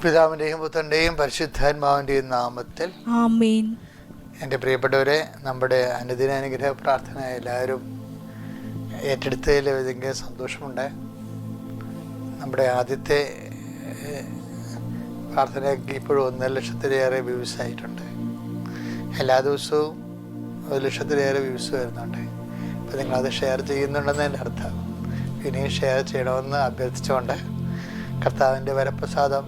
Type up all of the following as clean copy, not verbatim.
പിതാവിൻ്റെയും പുത്രൻ്റെയും പരിശുദ്ധാത്മാവിൻ്റെയും നാമത്തിൽ ആമേൻ. എൻ്റെ പ്രിയപ്പെട്ടവരെ, നമ്മുടെ അനുദിന അനുഗ്രഹ പ്രാർത്ഥന എല്ലാവരും ഏറ്റെടുത്തതിൽ ഏതെങ്കിലും സന്തോഷമുണ്ട്. നമ്മുടെ ആദ്യത്തെ പ്രാർത്ഥനയ്ക്ക് ഇപ്പോഴും 1,00,000-ലേറെ വ്യൂസ് ആയിട്ടുണ്ട്. എല്ലാ ദിവസവും 1,00,000-ലേറെ വ്യൂസ് വരുന്നുണ്ട്. അപ്പോൾ നിങ്ങളത് ഷെയർ ചെയ്യുന്നുണ്ടെന്ന് എൻ്റെ അർത്ഥം. ഇനിയും ഷെയർ ചെയ്യണമെന്ന് അഭ്യർത്ഥിച്ചുകൊണ്ട്, കർത്താവിൻ്റെ വരപ്രസാദം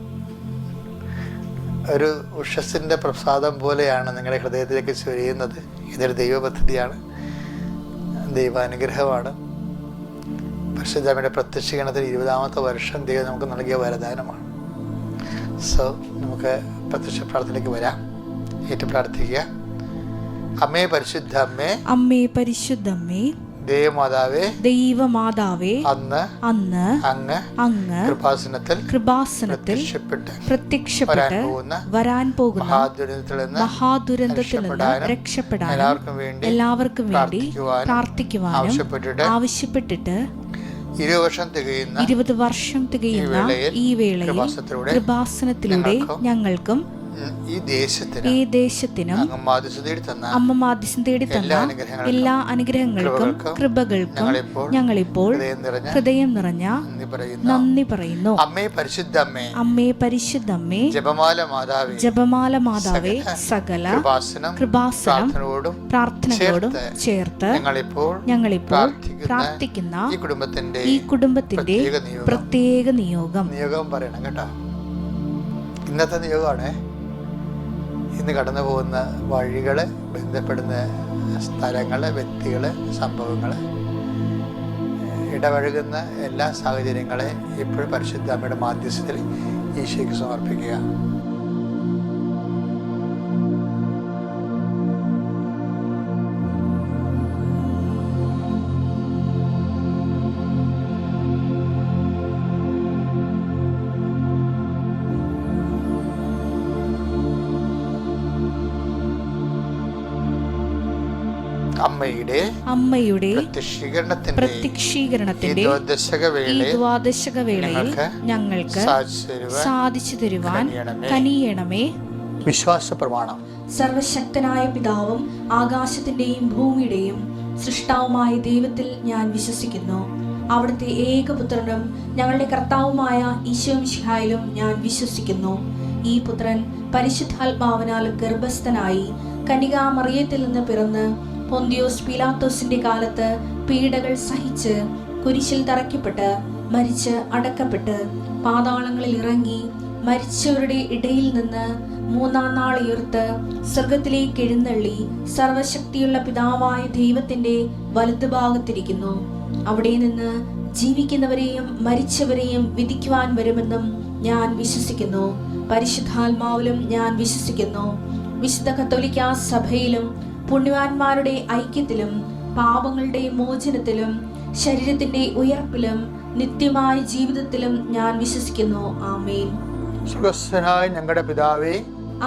ഒരു ഉഷസ്സിൻ്റെ പ്രസാദം പോലെയാണ് നിങ്ങളുടെ ഹൃദയത്തിലേക്ക് ചൊരിയുന്നത്. ഇതൊരു ദൈവ പദ്ധതിയാണ്, ദൈവാനുഗ്രഹമാണ്. പരിശുദ്ധമ്മയുടെ പ്രത്യക്ഷീകരണത്തിൽ 20ാമത്തെ വർഷം ദൈവം നമുക്ക് നൽകിയ വരദാനമാണ്. സോ നമുക്ക് പ്രത്യക്ഷ പ്രാർത്ഥനയ്ക്ക് വരാം. ഏറ്റു പ്രാർത്ഥിക്കുക. അമ്മേ പരിശുദ്ധ അമ്മേ, അമ്മേ പരിശുദ്ധമ്മേ, ദൈവമാതാവേ, അന്ന് അങ്ങ് കൃപാസനത്തിൽ പ്രത്യക്ഷപ്പെട്ട് വരാൻ പോകുന്ന മഹാദുരന്തത്തിൽ നിന്ന് രക്ഷപ്പെടാൻ എല്ലാവർക്കും വേണ്ടി പ്രാർത്ഥിക്കുവാനും ആവശ്യപ്പെട്ടിട്ട് 20 വർഷം തികയുന്ന ഈ വേളയിൽ കൃപാസനത്തിലൂടെ ഞങ്ങൾക്കും ഈ ദേശത്തിനും അമ്മ മാധ്യസ്ഥം തേടി തന്ന എല്ലാ അനുഗ്രഹങ്ങൾക്കും കൃപകൾക്കും ഞങ്ങളിപ്പോൾ ഹൃദയം നിറഞ്ഞ നന്ദി പറയുന്നു. അമ്മേ പരിശുദ്ധമ്മേ, ജപമാല മാതാവേ, സകല കൃപാസനം പ്രാർത്ഥനകളോടും ചേർത്ത് ഞങ്ങളിപ്പോൾ പ്രാർത്ഥിക്കുന്ന ഈ കുടുംബത്തിന്റെ പ്രത്യേക നിയോഗം പറയണം കേട്ടോ. ഇന്നത്തെ നിയോഗമാണ്. ഇന്ന് കടന്നു പോകുന്ന വഴികൾ, ബന്ധപ്പെടുന്ന സ്ഥലങ്ങൾ, വ്യക്തികൾ, സംഭവങ്ങൾ, ഇടപഴകുന്ന എല്ലാ സാഹചര്യങ്ങളെ ഇപ്പോഴും പരിശുദ്ധ അമ്മയുടെ മാധ്യസ്ഥത്തിൽ ഈശോയ്ക്ക് സമർപ്പിക്കുക. അമ്മയുടെ പ്രത്യക്ഷീകരണത്തിന്റെ ഈ ദ്വാദശകവേളയിൽ ഞങ്ങൾക്ക് സാധിച്ചു തരുവാൻ കനിയണമേ. വിശ്വാസ പ്രമാണം. സർവശക്തനായ പിതാവും ആകാശത്തിന്റെയും ഭൂമിയുടെയും സൃഷ്ടാവുമായ ദൈവത്തിൽ ഞാൻ വിശ്വസിക്കുന്നു. അവിടുത്തെ ഏകപുത്രനും ഞങ്ങളുടെ കർത്താവുമായ ഈശോ മിശിഹായിലും ഞാൻ വിശ്വസിക്കുന്നു. ഈ പുത്രൻ പരിശുദ്ധാത്മാവിനാൽ ഗർഭസ്ഥനായി കന്യകാമറിയത്തിൽ നിന്ന് പിറന്ന് പൊന്തിയോസ് പീലാത്തോസിന്റെ കാലത്ത് പീഡകൾ സഹിച്ച് കുരിശിൽ തറയ്ക്കപ്പെട്ട് മരിച്ച് അടക്കപ്പെട്ട് പാതാളങ്ങളിൽ ഇറങ്ങി മരിച്ചവരുടെ ഇടയിൽ നിന്ന് 3-ാം നാൾ ഉയർത്ത് സ്വർഗത്തിലേക്ക് എഴുന്നള്ളി സർവശക്തിയുള്ള പിതാവായ ദൈവത്തിന്റെ വലതുഭാഗത്തിരിക്കുന്നു. അവിടെ നിന്ന് ജീവിക്കുന്നവരെയും മരിച്ചവരെയും വിധിക്കുവാൻ വരുമെന്നും ഞാൻ വിശ്വസിക്കുന്നു. പരിശുദ്ധാത്മാവിലും ഞാൻ വിശ്വസിക്കുന്നു. വിശുദ്ധ കത്തോലിക്കാ സഭയിലും പുണ്യവാന്മാരുടെ ഐക്യത്തിലും പാപങ്ങളുടെ മോചനത്തിലും ശരീരത്തിന്റെ ഉയർപ്പിലും നിത്യമായ ജീവിതത്തിലും ഞാൻ വിശ്വസിക്കുന്നു. ആമേൻ. സ്വർഗ്ഗസ്ഥനായ ഞങ്ങളുടെ പിതാവേ,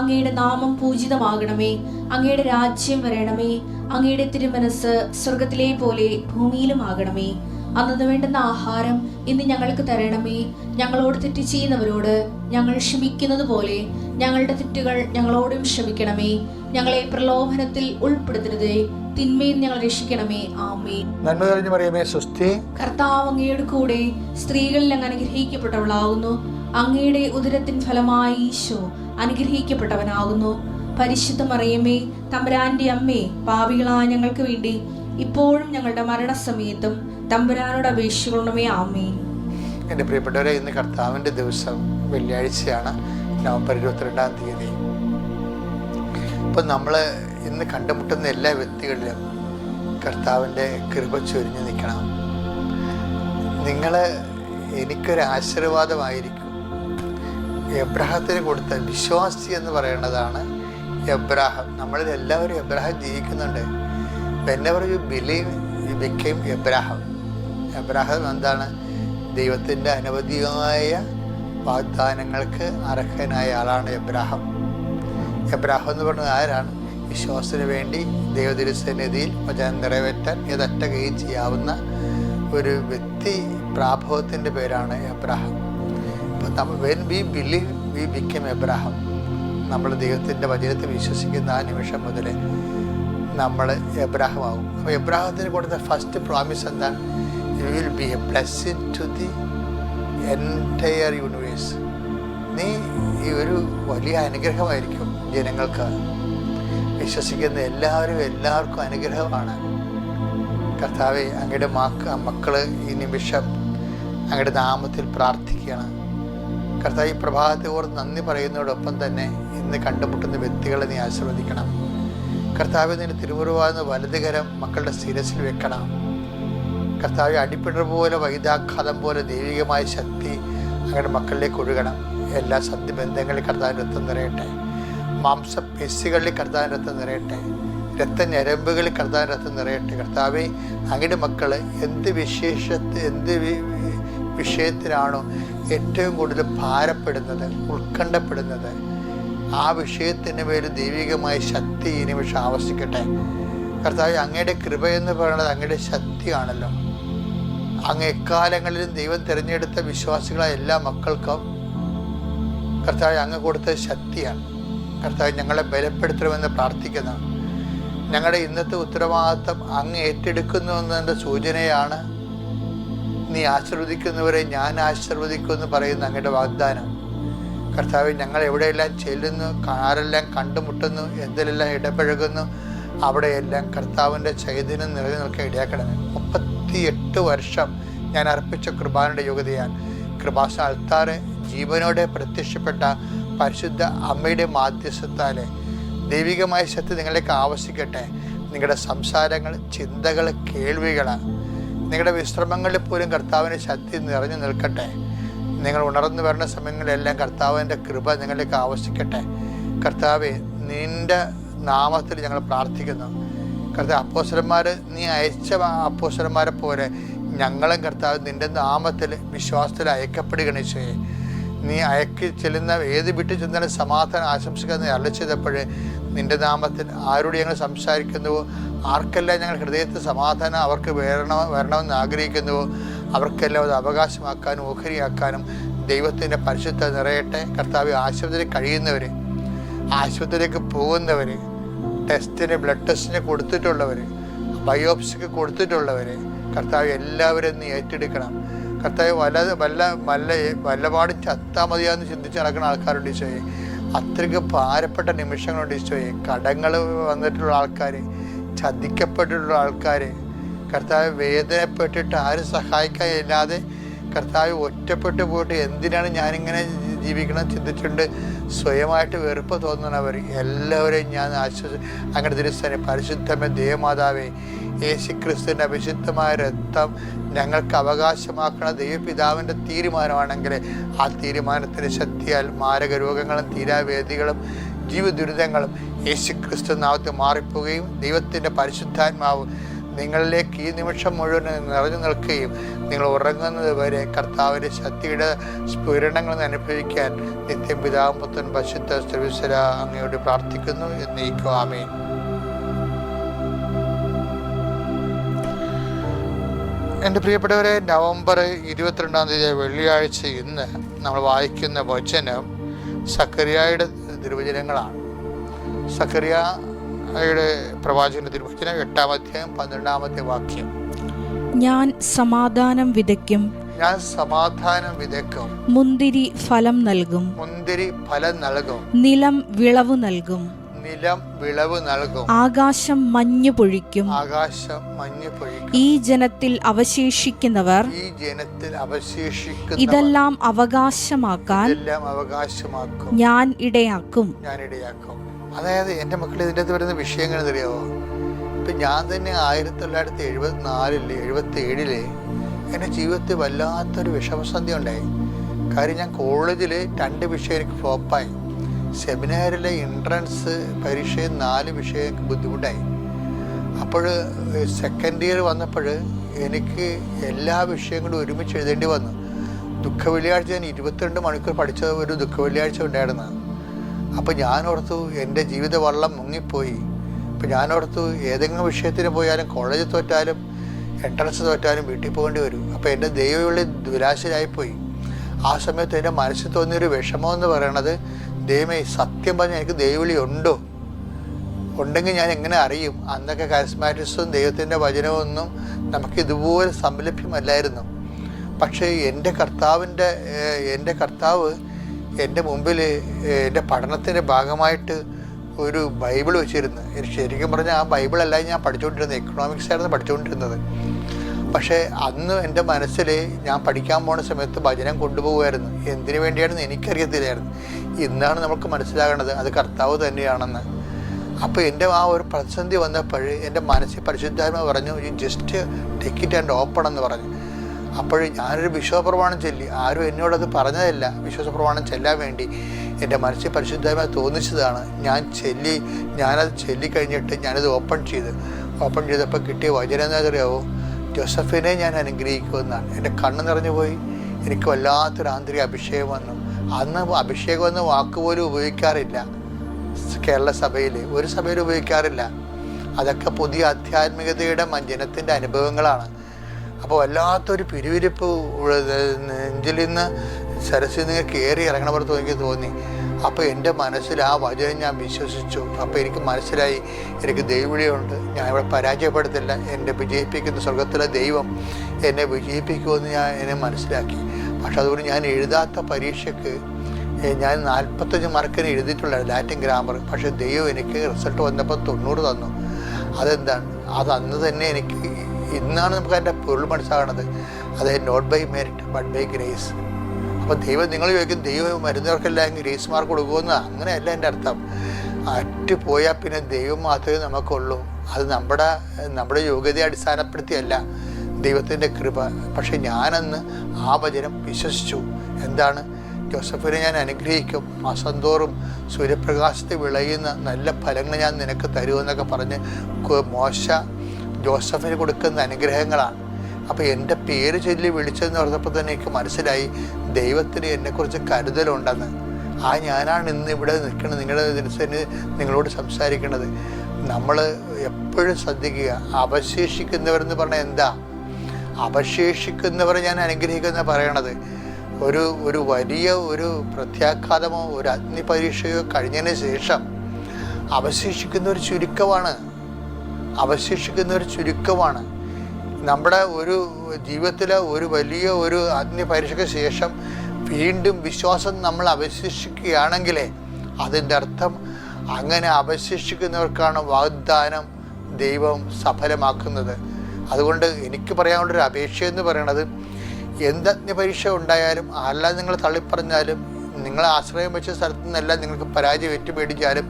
അങ്ങയുടെ നാമം പൂജിതമാകണമേ. അങ്ങയുടെ രാജ്യം വരണമേ. അങ്ങയുടെ തിരുമനസ് സ്വർഗത്തിലെ പോലെ ഭൂമിയിലും ആകണമേ. അന്നു വേണ്ടുന്ന ആഹാരം ഇന്ന് ഞങ്ങൾക്ക് തരണമേ. ഞങ്ങളോട് തെറ്റ് ചെയ്യുന്നവരോട് ഞങ്ങൾ ക്ഷമിക്കുന്നത് പോലെ ഞങ്ങളുടെ തെറ്റുകൾ ഞങ്ങളോടും ക്ഷമിക്കണമേ. ഞങ്ങളെ പ്രലോഭനത്തിൽ ഉൾപ്പെടുത്തരുതേ, തിന്മയിൽ ഞങ്ങൾ രക്ഷിക്കണമേ. ആമേൻ. നന്മ നിറഞ്ഞ മറിയമേ, സ്വസ്തി. കർത്താവ് അങ്ങയുടെ കൂടെ സ്ത്രീകളിൽ അങ്ങ് അനുഗ്രഹിക്കപ്പെട്ടവളാകുന്നു. അങ്ങയുടെ ഉദരത്തിൻ ഫലമായി ഈശോ അനുഗ്രഹിക്കപ്പെട്ടവനാകുന്നു. പരിശുദ്ധ മറിയമേ, തമ്പുരാന്റെ അമ്മേ, പാപികളായ ഞങ്ങൾക്ക് വേണ്ടി ഇപ്പോഴും ഞങ്ങളുടെ മരണസമയത്തും തമ്പുരാനോട് അപേക്ഷിക്കണമേ. ആമേൻ. എൻ്റെ പ്രിയപ്പെട്ടവരെ, ഇന്ന് കർത്താവിൻ്റെ ദിവസം, വെള്ളിയാഴ്ചയാണ്, നവംബർ 22-ാം തീയതി. അപ്പം നമ്മൾ ഇന്ന് കണ്ടുമുട്ടുന്ന എല്ലാ വ്യക്തികളിലും കർത്താവിൻ്റെ കൃപ ചൊരിഞ്ഞു നിൽക്കണം. നിങ്ങൾ എനിക്കൊരു ആശീർവാദമായിരിക്കും. എബ്രാഹത്തിന് കൊടുത്ത വിശ്വാസി എന്ന് പറയുന്നതാണ് എബ്രാഹാം. നമ്മളിൽ എല്ലാവരും എബ്രാഹാം ജീവിക്കുന്നുണ്ട്. whenever you believe you became Abraham. Abraham എന്താണ്? ദൈവത്തിൻ്റെ അനവധിയായ വാഗ്ദാനങ്ങൾക്ക് അർഹനായ ആളാണ് എബ്രാഹാം. എബ്രാഹാം എന്ന് പറഞ്ഞത് ആരാണ്? വിശ്വാസത്തിന് വേണ്ടി ദൈവതിരുസന്നിധിയിൽ വചനം നിറവേറ്റാൻ ഏതറ്റ കൈയും ചെയ്യാവുന്ന ഒരു വ്യക്തി പ്രാഭവത്തിൻ്റെ പേരാണ് എബ്രാഹാം. അപ്പം when we believe we become Abraham. നമ്മൾ ദൈവത്തിൻ്റെ വചനത്തിൽ വിശ്വസിക്കുന്ന ആ നിമിഷം മുതൽ നമ്മൾ എബ്രഹാം ആകും. അപ്പോൾ എബ്രഹാത്തിന് കൊടുത്ത ഫസ്റ്റ് പ്രോമിസ് എന്താണ്? You will be a blessing to the entire universe. നീ ഈ ഒരു വലിയ അനുഗ്രഹമായിരിക്കും ജനങ്ങൾക്ക്. വിശ്വസിക്കുന്ന എല്ലാവർക്കും അനുഗ്രഹമാണ്. കർത്താവെ, അങ്ങയുടെ മക്കൾ ഈ നിമിഷം അങ്ങയുടെ നാമത്തിൽ പ്രാർത്ഥിക്കണം. കർത്താവ്, ഈ പ്രഭാതത്തെ ഓർത്ത് നന്ദി പറയുന്നതോടൊപ്പം തന്നെ ഇന്ന് കണ്ടുമുട്ടുന്ന വ്യക്തികളെ നീ ആശീർവദിക്കണം. കർത്താവ്, നിന്റെ തിരുമുറിവാകുന്ന വലതുകരം മക്കളുടെ ശിരസിൽ വെക്കണം. കർത്താവ്, അടിപ്പിടർ പോലെ വൈദ്യാഘാതം പോലെ ദൈവികമായ ശക്തി അങ്ങയുടെ മക്കളിലേക്ക് ഒഴുകണം. എല്ലാ സന്ധിബന്ധങ്ങളിൽ കർത്താവിൻ്റെ രക്തം നിറയട്ടെ. മാംസപേശികളിൽ കർത്താവിൻ്റെ രക്തം നിറയട്ടെ. രക്തഞരമ്പുകളിൽ കർത്താവിൻ്റെ രക്തം നിറയട്ടെ. കർത്താവെ, അങ്ങയുടെ മക്കൾ എന്ത് വിഷയത്തിലാണോ ഏറ്റവും കൂടുതൽ ഭാരപ്പെടുന്നത്, ഉത്കണ്ഠപ്പെടുന്നത്, ആ വിഷയത്തിന് മേൽ ദൈവികമായ ശക്തി ഈ നിമിഷം ആവശ്യിക്കട്ടെ. കർത്താവ്, അങ്ങയുടെ കൃപയെന്ന് പറയുന്നത് അങ്ങയുടെ ശക്തിയാണല്ലോ. അങ്ങ് എക്കാലങ്ങളിലും ദൈവം തിരഞ്ഞെടുത്ത വിശ്വാസികളായ എല്ലാ മക്കൾക്കും കർത്താവ് അങ്ങ് കൊടുത്ത ശക്തിയാണ്. കർത്താവ്, ഞങ്ങളെ ബലപ്പെടുത്തണമെന്ന് പ്രാർത്ഥിക്കുന്നു. ഞങ്ങളുടെ ഇന്നത്തെ ഉത്തരവാദിത്വം അങ്ങ് ഏറ്റെടുക്കുന്നു എന്നതിൻ്റെ സൂചനയാണ് നീ ആശീർവദിക്കുന്നവരെ ഞാൻ ആശീർവദിക്കുമെന്ന് പറയുന്ന അങ്ങയുടെ വാഗ്ദാനം. കർത്താവ്, ഞങ്ങൾ എവിടെയെല്ലാം ചെല്ലുന്നു, ആരെല്ലാം കണ്ടുമുട്ടുന്നു, എന്തിലെല്ലാം ഇടപഴകുന്നു, അവിടെയെല്ലാം കർത്താവിൻ്റെ ചൈതന്യം നിലനിൽക്കാൻ ഇടയാക്കണമേ. 38 വർഷം ഞാൻ അർപ്പിച്ച കൃപാനയുടെ യോഗ്യതയാൽ കൃപാസന അൾത്താറ് ജീവനോടെ പ്രത്യക്ഷപ്പെട്ട പരിശുദ്ധ അമ്മയുടെ മാധ്യസ്ഥത്താലെ ദൈവികമായ ശക്തി നിങ്ങളിലേക്ക് ആവശ്യിക്കട്ടെ. നിങ്ങളുടെ സംസാരങ്ങൾ, ചിന്തകൾ, കേൾവികൾ, നിങ്ങളുടെ വിശ്രമങ്ങളിൽ പോലും കർത്താവിൻ്റെ ശക്തി നിറഞ്ഞു നിൽക്കട്ടെ. നിങ്ങൾ ഉണർന്നു വരുന്ന സമയങ്ങളിലെല്ലാം കർത്താവിൻ്റെ കൃപ നിങ്ങളിലേക്ക് ആവശ്യിക്കട്ടെ. കർത്താവെ, നിൻ്റെ നാമത്തിൽ ഞങ്ങൾ പ്രാർത്ഥിക്കുന്നു. കർത്താവ്, അപ്പോസ്തലന്മാർ നീ അയച്ച അപ്പോസ്തലന്മാരെ പോലെ ഞങ്ങളും കർത്താവ് നിൻ്റെ നാമത്തിൽ വിശ്വാസത്തിൽ അയക്കപ്പെടുകയാണ് ചെയ്യേ. നീ അയക്കി ചെല്ലുന്ന ഏത് വീട്ടിൽ ചെന്നാലും സമാധാനം ആശംസിക്കുന്ന അരുളി ചെയ്തപ്പോൾ നിൻ്റെ നാമത്തിൽ ആരോട് ഞങ്ങൾ സംസാരിക്കുന്നുവോ, ആർക്കെല്ലാം ഞങ്ങൾ ഹൃദയത്തിൽ സമാധാനം അവർക്ക് വരണമെന്ന് ആഗ്രഹിക്കുന്നുവോ അവർക്കെല്ലാം അത് അവകാശമാക്കാനും ഓഹരിയാക്കാനും ദൈവത്തിൻ്റെ പരിശുദ്ധ നിറയട്ടെ. കർത്താവ്, ആശുപത്രിയിൽ കഴിയുന്നവർ, ആശുപത്രിയിലേക്ക് പോകുന്നവർ, ടെസ്റ്റിന് ബ്ലഡ് ടെസ്റ്റിന് കൊടുത്തിട്ടുള്ളവർ, ബയോപ്സിക്ക് കൊടുത്തിട്ടുള്ളവർ, കർത്താവ് എല്ലാവരും നീ ഏറ്റെടുക്കണം. കർത്താവ്, വല്ലപാടും ചത്താൽ മതിയാന്ന് ചിന്തിച്ച് നടക്കുന്ന ആൾക്കാരുണ്ട് ഈശോയെ. അത്രയ്ക്ക് ഭാരപ്പെട്ട നിമിഷങ്ങളുണ്ട് ഈശോയെ. കടങ്ങൾ വന്നിട്ടുള്ള ആൾക്കാർ, ചതിക്കപ്പെട്ടിട്ടുള്ള ആൾക്കാർ, കർത്താവ്, വേദനപ്പെട്ടിട്ട് ആരും സഹായിക്കാൻ ഇല്ലാതെ കർത്താവ് ഒറ്റപ്പെട്ടു പോയിട്ട് എന്തിനാണ് ഞാനിങ്ങനെ ജീവിക്കണം ചിന്തിച്ചുകൊണ്ട് സ്വയമായിട്ട് വെറുപ്പ് തോന്നുന്നവർ എല്ലാവരെയും ഞാൻ അങ്ങനെ തിരുസ്ഥാനം പരിശുദ്ധമേ ദേവമാതാവേ, യേശുക്രിസ്തുവിൻ്റെ അഭിഷിക്തമായ രക്തം ഞങ്ങൾക്ക് അവകാശമാക്കണ ദൈവപിതാവിൻ്റെ തീരുമാനമാണെങ്കിൽ ആ തീരുമാനത്തിൻ്റെ ശക്തിയാൽ മാരക രോഗങ്ങളും തീരാവേദികളും ജീവദുരിതങ്ങളും യേശുക്രിസ്തു നാമത്തിൽ മാറിപ്പോവുകയും ദൈവത്തിൻ്റെ പരിശുദ്ധാത്മാവ് നിങ്ങളിലേക്ക് ഈ നിമിഷം മുഴുവൻ നിറഞ്ഞു നിൽക്കുകയും നിങ്ങൾ ഉറങ്ങുന്നത് വരെ കർത്താവിൻ്റെ ശക്തിയുടെ സ്ഫുരണങ്ങൾ അനുഭവിക്കാൻ നിത്യം പിതാവും പുത്രൻ പരിശുദ്ധ സർവ്വീശ്വര അങ്ങയോട് പ്രാർത്ഥിക്കുന്നു. എന്നേക്കും ആമേൻ. എൻ്റെ പ്രിയപ്പെട്ടവരെ, നവംബർ 22 വെള്ളിയാഴ്ച ഇന്ന് നമ്മൾ വായിക്കുന്ന വചനം സക്കറിയായുടെ തിരുവചനങ്ങളാണ്. സക്കറിയായുടെ പ്രവാചകന്റെ തിരുവചനം 8-ാം അധ്യായം 12-ാമത്തെ വാക്യം. ഞാൻ സമാധാനം വിതയ്ക്കും, മുന്തിരി ഫലം നൽകും, നിലം വിളവ് നൽകും, ആകാശം മഞ്ഞു പൊഴിക്കും, ഈ ജനത്തിൽ അവശേഷിക്കുന്നവർ ഇതെല്ലാം അവകാശമാക്കാൻ ഞാൻ ഇടയാക്കും. അതായത് എൻ്റെ മക്കൾ ഇതിൻ്റെ അകത്ത് വരുന്ന വിഷയങ്ങൾ അറിയാമോ? ഇപ്പം ഞാൻ തന്നെ 1974-77 എൻ്റെ ജീവിതത്തിൽ വല്ലാത്തൊരു വിഷമസന്ധി ഉണ്ടായി. കാര്യം ഞാൻ കോളേജിൽ 2 വിഷയം എനിക്ക് ഫ്ലോപ്പായി. സെമിനാറിലെ എൻട്രൻസ് പരീക്ഷയിൽ 4 വിഷയം എനിക്ക് ബുദ്ധിമുട്ടായി. അപ്പോൾ സെക്കൻഡ് ഇയർ വന്നപ്പോൾ എനിക്ക് എല്ലാ വിഷയങ്ങളും ഒരുമിച്ച് എഴുതേണ്ടി വന്നു. ദുഃഖ വെള്ളിയാഴ്ച ഞാൻ 22 മണിക്കൂർ പഠിച്ച ഒരു ദുഃഖ വെള്ളിയാഴ്ച ഉണ്ടായിരുന്നു. അപ്പോൾ ഞാനോർത്തു എൻ്റെ ജീവിത വള്ളം മുങ്ങിപ്പോയി. അപ്പോൾ ഞാനോർത്തു ഏതെങ്കിലും വിഷയത്തിന് പോയാലും കോളേജിൽ തോറ്റാലും എൻട്രൻസ് തോറ്റാലും വീട്ടിൽ പോകേണ്ടി വരും. അപ്പോൾ എൻ്റെ ദൈവമുള്ളിൽ ദുരാശരായിപ്പോയി. ആ സമയത്ത് എൻ്റെ മനസ്സിൽ തോന്നിയൊരു വിഷമമെന്ന് പറയണത്, ദൈവമേ സത്യം പറഞ്ഞാൽ എനിക്ക് ദൈവവിളി ഉണ്ടോ, ഉണ്ടെങ്കിൽ ഞാൻ എങ്ങനെ അറിയും? അന്നൊക്കെ കരിസ്മാറ്റിക്സും ദൈവത്തിൻ്റെ വചനവും ഒന്നും നമുക്ക് ഇതുപോലെ സംലഭ്യമല്ലായിരുന്നു. പക്ഷേ എൻ്റെ കർത്താവ് എൻ്റെ മുമ്പിൽ എൻ്റെ പഠനത്തിൻ്റെ ഭാഗമായിട്ട് ഒരു ബൈബിൾ വെച്ചിരുന്നു. ശരിക്കും പറഞ്ഞാൽ ആ ബൈബിളല്ല ഞാൻ പഠിച്ചുകൊണ്ടിരുന്നത്, എക്കണോമിക്സ് ആയിരുന്നു പഠിച്ചുകൊണ്ടിരുന്നത്. പക്ഷേ അന്ന് എൻ്റെ മനസ്സിൽ ഞാൻ പഠിക്കാൻ പോണ സമയത്ത് വചനം കൊണ്ടുപോകുമായിരുന്നു. എന്തിനു വേണ്ടിയാണെന്ന് എനിക്കറിയത്തില്ലായിരുന്നു. ഇന്നാണ് നമുക്ക് മനസ്സിലാകണത് അത് കർത്താവ് തന്നെയാണെന്ന്. അപ്പോൾ എൻ്റെ ആ ഒരു പ്രതിസന്ധി വന്നപ്പോൾ എൻ്റെ മനസ്സിൽ പരിശുദ്ധാത്മാവ് പറഞ്ഞു, you just take it and open എന്ന് പറഞ്ഞു. അപ്പോൾ ഞാനൊരു വിശ്വാസപ്രമാണം ചൊല്ലി. ആരും എന്നോടത് പറഞ്ഞതല്ല. വിശ്വാസപ്രമാണം ചെല്ലാൻ വേണ്ടി എൻ്റെ മനസ്സിൽ പരിശുദ്ധാത്മാവ് തോന്നിച്ചതാണ്. ഞാനത് ചൊല്ലിക്കഴിഞ്ഞിട്ട് ഞാനത് ഓപ്പൺ ചെയ്തപ്പോൾ കിട്ടിയ വചനം എന്നറിയാവോ, ജോസഫിനെ ഞാൻ അനുഗ്രഹിക്കുമെന്നാണ്. എൻ്റെ കണ്ണ് നിറഞ്ഞു പോയി. എനിക്ക് വല്ലാത്തൊരു ആന്തരിക അഭിഷേകം വന്നു. അന്ന് അഭിഷേകം എന്ന വാക്ക് പോലും ഉപയോഗിക്കാറില്ല കേരള സഭയിൽ, ഒരു സഭയിൽ ഉപയോഗിക്കാറില്ല. അതൊക്കെ പുതിയ ആധ്യാത്മികതയുടെ ജനത്തിൻ്റെ അനുഭവങ്ങളാണ്. അപ്പോൾ വല്ലാത്തൊരു പിരിവിരിപ്പ് നെഞ്ചിൽ നിന്ന് സരസിൽ നിന്ന് കയറി ഇറങ്ങണ പോലെ എനിക്ക് തോന്നി. അപ്പോൾ എൻ്റെ മനസ്സിൽ ആ വചനം ഞാൻ വിശ്വസിച്ചു. അപ്പോൾ എനിക്ക് മനസ്സിലായി എനിക്ക് ദൈവവിളിയുണ്ട്, ഞാൻ ഇവിടെ പരാജയപ്പെടുത്തില്ല, എന്നെ വിജയിപ്പിക്കുന്ന സ്വർഗത്തിലെ ദൈവം എന്നെ വിജയിപ്പിക്കുമെന്ന് എന്നെ മനസ്സിലാക്കി. പക്ഷെ അതുകൊണ്ട് ഞാൻ എഴുതാത്ത പരീക്ഷയ്ക്ക് ഞാൻ 45 മാർക്കിന് എഴുതിയിട്ടുള്ള ലാറ്റിൻ ഗ്രാമർ. പക്ഷേ ദൈവം എനിക്ക് റിസൾട്ട് വന്നപ്പോൾ 90 തന്നു. അതെന്താണ്? അത് അന്ന് തന്നെ എനിക്ക്, ഇന്നാണ് നമുക്ക് അതിൻ്റെ പൊരുൾ മനസ്സിലാകണത്. അത് not by merit but by grace. അപ്പോൾ ദൈവം, നിങ്ങൾ ചോദിക്കും ദൈവം വരുന്നവർക്കെല്ലാം ഗ്രേസ് മാർക്ക് കൊടുക്കുമെന്ന്. അങ്ങനെയല്ല എൻ്റെ അർത്ഥം. പോയാൽ പിന്നെ ദൈവം മാത്രമേ നമുക്കുള്ളൂ. അത് നമ്മുടെ യോഗ്യതയെ അടിസ്ഥാനപ്പെടുത്തിയല്ല, ദൈവത്തിൻ്റെ കൃപ. പക്ഷെ ഞാനന്ന് ആ വചനം വിശ്വസിച്ചു. എന്താണ്? ജോസഫിനെ ഞാൻ അനുഗ്രഹിക്കും, മാസം തോറും സൂര്യപ്രകാശത്തിൽ വിളയുന്ന നല്ല ഫലങ്ങൾ ഞാൻ നിനക്ക് തരുമെന്നൊക്കെ പറഞ്ഞ് മോശ ജോസഫിന് കൊടുക്കുന്ന അനുഗ്രഹങ്ങളാണ്. അപ്പോൾ എൻ്റെ പേര് ചൊല്ലി വിളിച്ചതെന്ന് പറഞ്ഞപ്പോൾ തന്നെ എനിക്ക് മനസ്സിലായി ദൈവത്തിന് എന്നെക്കുറിച്ച് കരുതലുണ്ടെന്ന്. ഞാനാണ് ഇന്ന് ഇവിടെ നിൽക്കുന്നത്, നിങ്ങളോട് സംസാരിക്കുന്നത്. നമ്മൾ എപ്പോഴും ശ്രദ്ധിക്കുക, അവശേഷിക്കുന്നവരെന്ന് പറഞ്ഞാൽ എന്താ? അവശേഷിക്കുന്നവരെ ഞാൻ അനുഗ്രഹിക്കുന്ന പറയണത്. ഒരു വലിയ ഒരു പ്രത്യാഘാതമോ ഒരു അഗ്നിപരീക്ഷയോ കഴിഞ്ഞതിന് ശേഷം അവശേഷിക്കുന്ന ഒരു ചുരുക്കമാണ്. നമ്മുടെ ഒരു ജീവിതത്തിലെ ഒരു വലിയ ഒരു അഗ്നിപരീക്ഷയ്ക്ക് ശേഷം വീണ്ടും വിശ്വാസം നമ്മൾ അവശേഷിക്കുകയാണെങ്കിലേ അതിൻ്റെ അർത്ഥം അങ്ങനെ അവശേഷിക്കുന്നവർക്കാണ് വാഗ്ദാനം ദൈവം സഫലമാക്കുന്നത്. അതുകൊണ്ട് എനിക്ക് പറയാനുള്ളൊരു അപേക്ഷയെന്ന് പറയണത്, എന്ത് അഗ്നിപരീക്ഷ ഉണ്ടായാലും ആരെല്ലാം നിങ്ങൾ തള്ളിപ്പറഞ്ഞാലും നിങ്ങളെ ആശ്രയം വെച്ച സ്ഥലത്തു നിന്നെല്ലാം നിങ്ങൾക്ക് പരാജയം ഏറ്റുപേടിച്ചാലും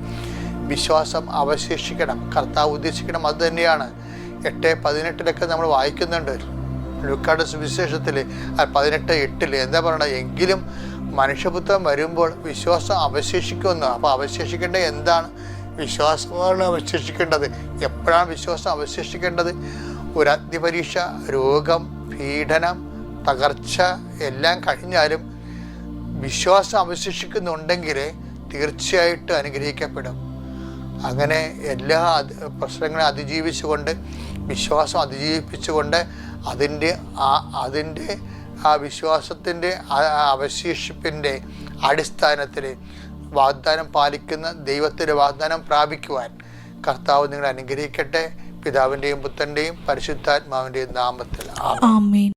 വിശ്വാസം അവശേഷിക്കണം. കർത്താവ് ഉദ്ദേശിക്കണം അത് തന്നെയാണ്. 8:18 നമ്മൾ വായിക്കുന്നുണ്ട് ലൂക്കായുടെ സുവിശേഷത്തിൽ 18:8 എന്താ പറയണത്? എങ്കിലും മനുഷ്യപുത്രൻ വരുമ്പോൾ വിശ്വാസം അവശേഷിക്കുമെന്ന്. അപ്പോൾ അവശേഷിക്കേണ്ടത് എന്താണ്? വിശ്വാസമാണ് അവശേഷിക്കേണ്ടത്. എപ്പോഴാണ് വിശ്വാസം അവശേഷിക്കേണ്ടത്? ഒരു അഗ്നിപരീക്ഷ, രോഗം, പീഡനം, തകർച്ച എല്ലാം കഴിഞ്ഞാലും വിശ്വാസം അവശേഷിക്കുന്നുണ്ടെങ്കിൽ തീർച്ചയായിട്ടും അനുഗ്രഹിക്കപ്പെടും. അങ്ങനെ എല്ലാ പ്രശ്നങ്ങളെ അതിജീവിച്ചുകൊണ്ട്, വിശ്വാസം അതിജീവിപ്പിച്ചുകൊണ്ട് അതിൻ്റെ ആ വിശ്വാസത്തിൻ്റെ അവശേഷിപ്പിൻ്റെ അടിസ്ഥാനത്തിൽ വാഗ്ദാനം പാലിക്കുന്ന ദൈവത്തിൻ്റെ വാഗ്ദാനം പ്രാപിക്കുവാൻ കർത്താവ് നിങ്ങളെ അനുഗ്രഹിക്കട്ടെ. പിതാവിൻ്റെയും പുത്രൻ്റെയും പരിശുദ്ധാത്മാവിൻ്റെയും നാമത്തിൽ ആമേൻ.